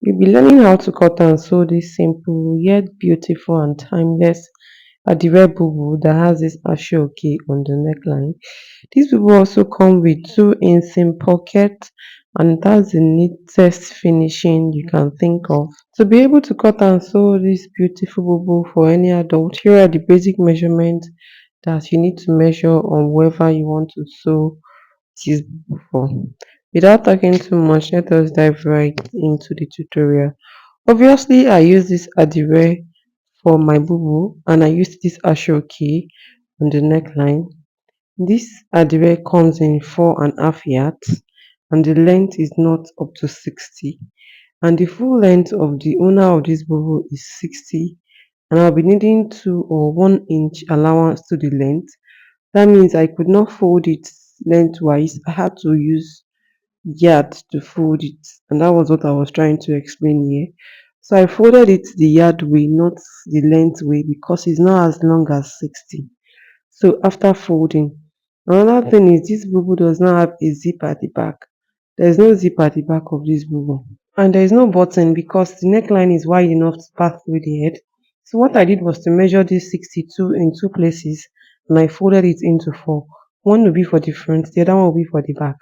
We'll be learning how to cut and sew this simple yet beautiful and timeless Adire bubu that has this ashoke on the neckline. These bubu also come with two inseam pockets and that's the neatest finishing you can think of. To be able to cut and sew this beautiful bubu for any adult, here are the basic measurements that you need to measure on whoever you want to sew this bubu for. Without talking too much, let us dive right into the tutorial. Obviously, I use this Adire for my bubu and I use this Ashoke on the neckline. This Adire comes in 4.5 yards and the length is not up to 60 and the full length of the owner of this bubu is 60 and I'll be needing 2 or 1 inch allowance to the length. That means I could not fold it lengthwise. I had to use yard to fold it, and that was what I was trying to explain here. So I folded it the yard way, not the length way, because it's not as long as 60. So after folding, another thing is this bubu does not have a zip at the back. There's no zip at the back of this bubu. And there is no button because the neckline is wide enough to pass through the head. So what I did was to measure this 62 in two places and I folded it into four. One will be for the front, the other one will be for the back.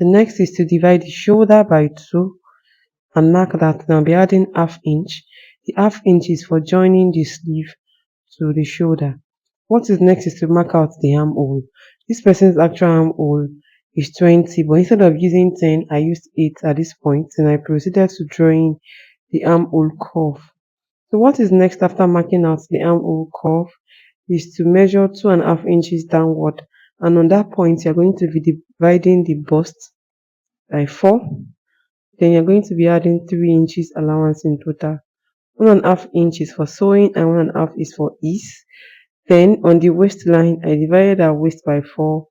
The next is to divide the shoulder by two and mark that. Now be adding half inch. The half inch is for joining the sleeve to the shoulder. What is next is to mark out the armhole. This person's actual armhole is 20, but instead of using 10, I used 8 at this point, and I proceeded to draw in the armhole curve. So what is next after marking out the armhole curve is to measure 2.5 inches downward, and on that point you're going to be dividing the bust by 4. Then you're going to be adding 3 inches allowance in total. 1.5 inch is for sewing and 1.5 is for ease. Then on the waistline, I divided our waist by 4.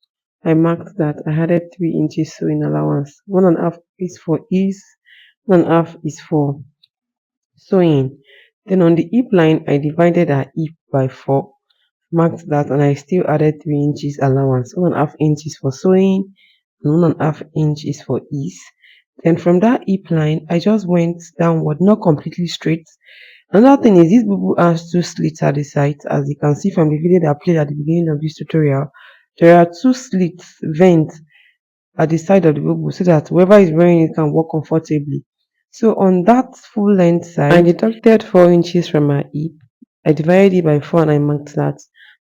I marked that I added 3 inches sewing allowance. 1.5 is for ease, 1.5 is for sewing. Then on the hip line, I divided our hip by 4, marked that, and I still added 3 inches allowance. 1.5 inches for sewing and 1.5 inches for ease. Then from that hip line, I just went downward, not completely straight. Another thing is this bubu has two slits at the side, as you can see from the video that I played at the beginning of this tutorial. There are two slits, vents at the side of the bubu so that whoever is wearing it can walk comfortably. So on that full length side, I deducted 4 inches from my hip. I divided it by 4 and I marked that.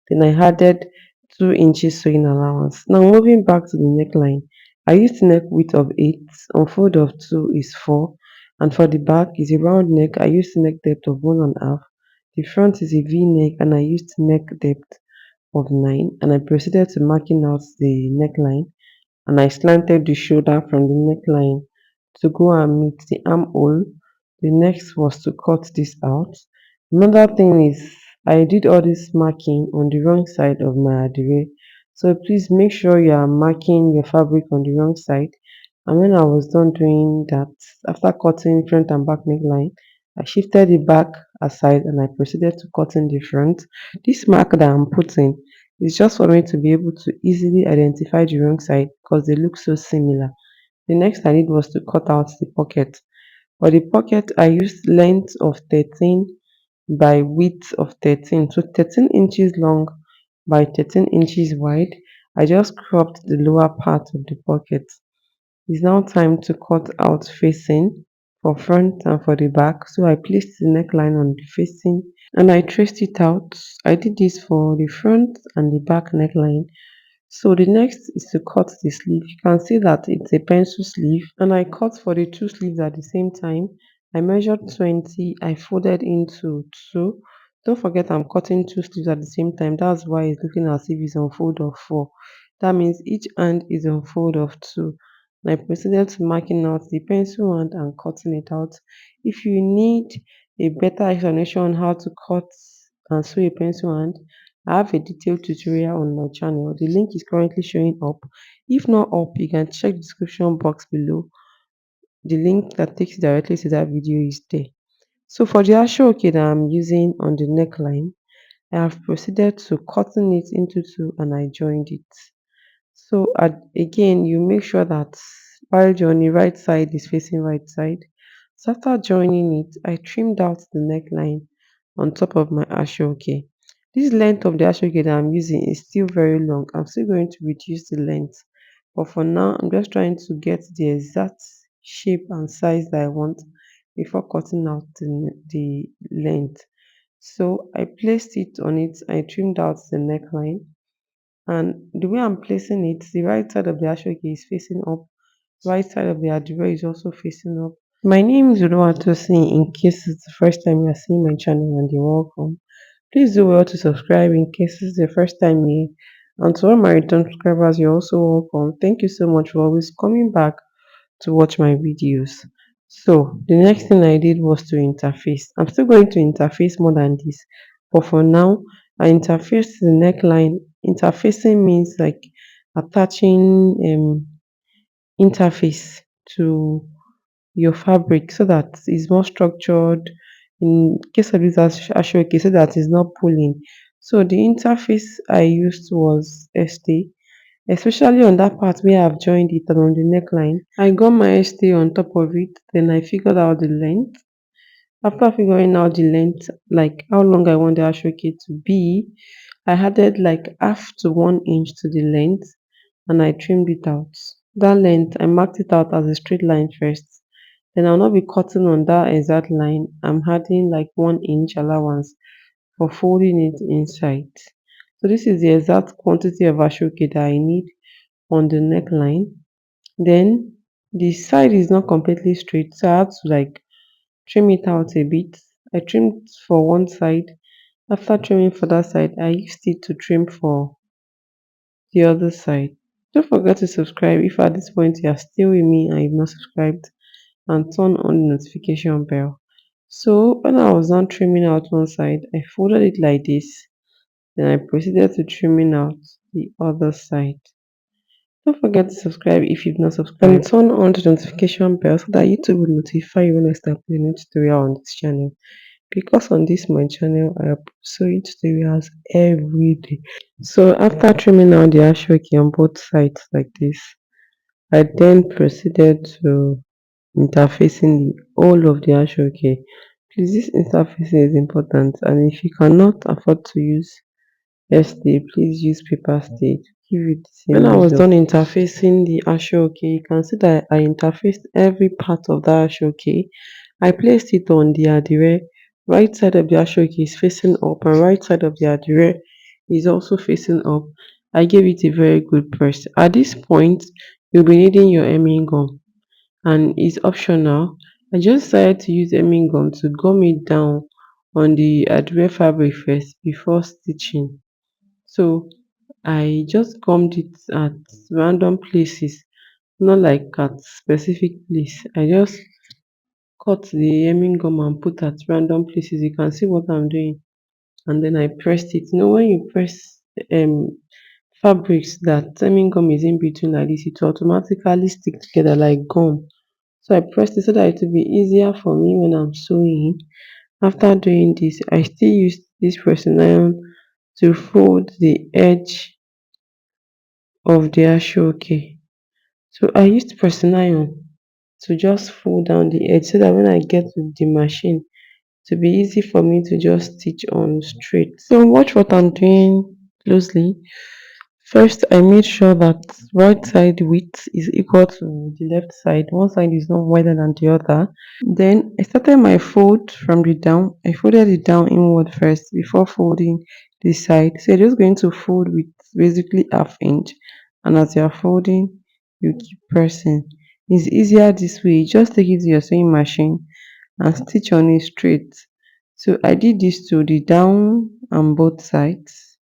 Then I added 2 inches sewing allowance. Now moving back to the neckline, I used neck width of 8, unfold of 2 is 4, and for the back is a round neck. I used neck depth of 1.5. The front is a V neck and I used neck depth of 9, and I proceeded to marking out the neckline and I slanted the shoulder from the neckline to go and meet the armhole. The next was to cut this out. Another thing is I did all this marking on the wrong side of my adire. So please make sure you are marking your fabric on the wrong side. And when I was done doing that, after cutting front and back neckline, I shifted the back aside and I proceeded to cut in the front. This mark that I'm putting is just for me to be able to easily identify the wrong side because they look so similar. The next I did was to cut out the pocket. For the pocket, I used length of 13 by width of 13. So 13 inches long by 13 inches wide. I just cropped the lower part of the pocket. It's now time to cut out facing for front and for the back. So I placed the neckline on the facing and I traced it out. I did this for the front and the back neckline. So the next is to cut the sleeve. You can see that it's a pencil sleeve and I cut for the two sleeves at the same time. I measured 20, I folded into 2. Don't forget I'm cutting two sleeves at the same time. That's why it's looking as if it's on fold of 4. That means each hand is on fold of 2. And I proceeded to marking out the pencil hand and cutting it out. If you need a better explanation on how to cut and sew a pencil hand, I have a detailed tutorial on my channel. The link is currently showing up. If not up, you can check the description box below. The link that takes you directly to that video is there. So for the ashoke that I'm using on the neckline, I have proceeded to cutting it into 2 and I joined it. So again, you make sure that while you're on the right side is facing right side. So after joining it, I trimmed out the neckline on top of my ashoke. This length of the ashoke that I'm using is still very long. I'm still going to reduce the length. But for now, I'm just trying to get the exact shape and size that I want before cutting out the length. So I placed it on it. I trimmed out the neckline, and the way I'm placing it, the right side of the ashoke is facing up, right side of the adire is also facing up. My name is Oluwatosin. In case it's the first time you are seeing my channel and you're welcome, please do well to subscribe in case it's the first time here. And to all my return subscribers, you're also welcome. Thank you so much for always coming back to watch my videos. So the next thing I did was to interface. I'm still going to interface more than this, but for now, I interface the neckline. Interfacing means like attaching interface to your fabric so that it's more structured in case of this ashoke so that it's not pulling. So the interface I used was ST, especially on that part where I've joined it and on the neckline. I got my ST on top of it, then I figured out the length. After figuring out the length, like how long I want the ashoke to be, I added like half to 1 inch to the length and I trimmed it out. That length, I marked it out as a straight line first. Then I'll not be cutting on that exact line. I'm adding like 1 inch allowance for folding it inside. So this is the exact quantity of ashoke that I need on the neckline. Then the side is not completely straight, so I had to like trim it out a bit. I trimmed for one side. After trimming for that side, I used it to trim for the other side. Don't forget to subscribe if at this point you are still with me and you've not subscribed, and turn on the notification bell. So when I was done trimming out one side, I folded it like this. Then I proceeded to trimming out the other side. Don't forget to subscribe if you've not subscribed and turn on the notification bell so that YouTube will notify you when I start putting new tutorial on this channel. Because on this my channel I upload sewing tutorials every day. So after trimming out the ashoke on both sides like this, I then proceeded to interfacing the whole of the ashoke. Please, this interfacing is important, and if you cannot afford to use SD, please use paper stitch. Give it the same. When I was done interfacing the ashoke, you can see that I interfaced every part of the ashoke. I placed it on the adire. Right side of the ashoke is facing up, and right side of the adire is also facing up. I gave it a very good press. At this point, you'll be needing your hemming gum, and it's optional. I just decided to use hemming gum to gum it down on the adire fabric first before stitching. So I just gummed it at random places, not like at specific place. I just cut the hemming gum and put at random places. You can see what I'm doing. And then I pressed it. You know, when you press um fabrics that hemming gum is in between like this, it will automatically stick together like gum. So I pressed it so that it will be easier for me when I'm sewing. After doing this, I still used this pressing iron to fold the edge of the ashoke. So I used pressing iron to just fold down the edge so that when I get to the machine, to be easy for me to just stitch on straight. So watch what I'm doing closely. First, I made sure that right side width is equal to the left side. One side is not wider than the other. Then I started my fold from the down. I folded it down inward first before folding the side. So you're just going to fold with basically half inch, and as you're folding, you keep pressing. It's easier this way. Just take it to your sewing machine and stitch on it straight. So I did this to the down and both sides,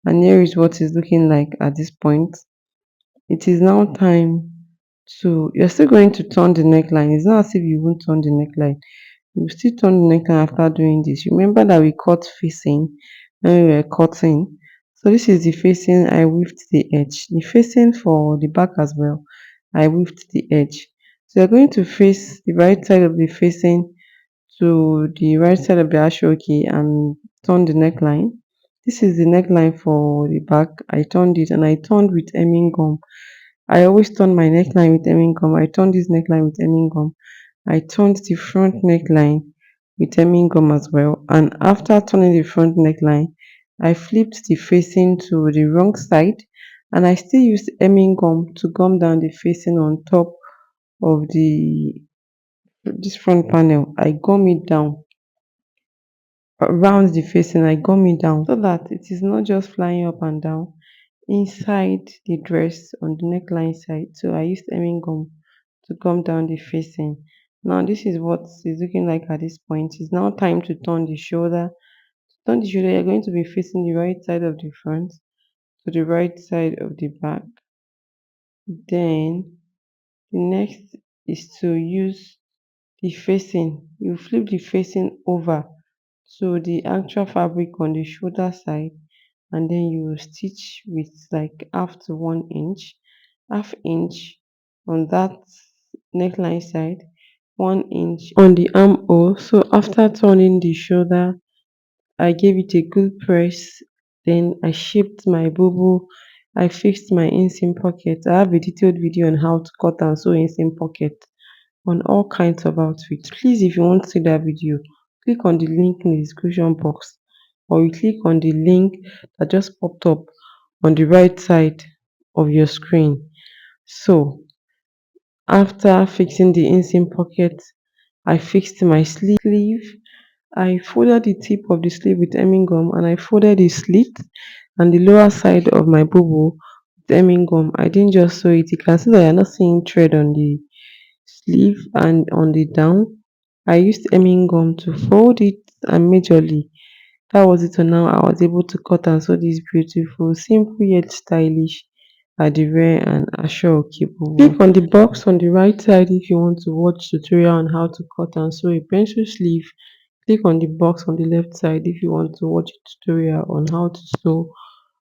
and here is what it's looking like at this point. It is now time to, you're still going to turn the neckline. It's not as if you won't turn the neckline. You still turn the neckline after doing this. Remember that we cut facing when we were cutting. So this is the facing. I weaved the edge. The facing for the back as well, I weaved the edge. So you're going to face the right side of the facing to the right side of the ashoke and turn the neckline. This is the neckline for the back. I turned it and I turned with hemming gum. I always turn my neckline with hemming gum. I turn this neckline with hemming gum. I turned the front neckline with hemming gum as well, and after turning the front neckline I flipped the facing to the wrong side, and I still used hemming gum to gum down the facing on top of the this front panel. I gum it down around the facing. I gum it down so that it is not just flying up and down inside the dress on the neckline side. So I used hemming gum to gum down the facing. Now this is what it's looking like at this point. It's now time to turn the shoulder. To turn the shoulder, you're going to be facing the right side of the front to the right side of the back. Then the next is to use the facing. You flip the facing over to the actual fabric on the shoulder side, and then you will stitch with like half to 1 inch, half inch on that neckline side, 1 inch on the armhole. So after turning the shoulder, I gave it a good press. Then I shaped my bubu. I fixed my inseam pocket. I have a detailed video on how to cut and sew inseam pocket on all kinds of outfits. Please, if you want to see that video, click on the link in the description box, or you click on the link that just popped up on the right side of your screen. So after fixing the inseam pocket, I fixed my sleeve. I folded the tip of the sleeve with hemming gum, and I folded the slit and the lower side of my bubu with hemming gum. I didn't just sew it. You can see that you're not seeing thread on the sleeve and on the down. I used hemming gum to fold it, and majorly that was it. So now I was able to cut and sew this beautiful, simple yet stylish Adire and Asooke Bubu. Click on the box on the right side if you want to watch tutorial on how to cut and sew a pencil sleeve. Click on the box on the left side if you want to watch a tutorial on how to sew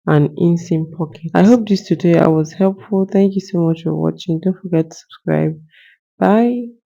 an inseam pocket. I hope this tutorial was helpful. Thank you so much for watching. Don't forget to subscribe. Bye.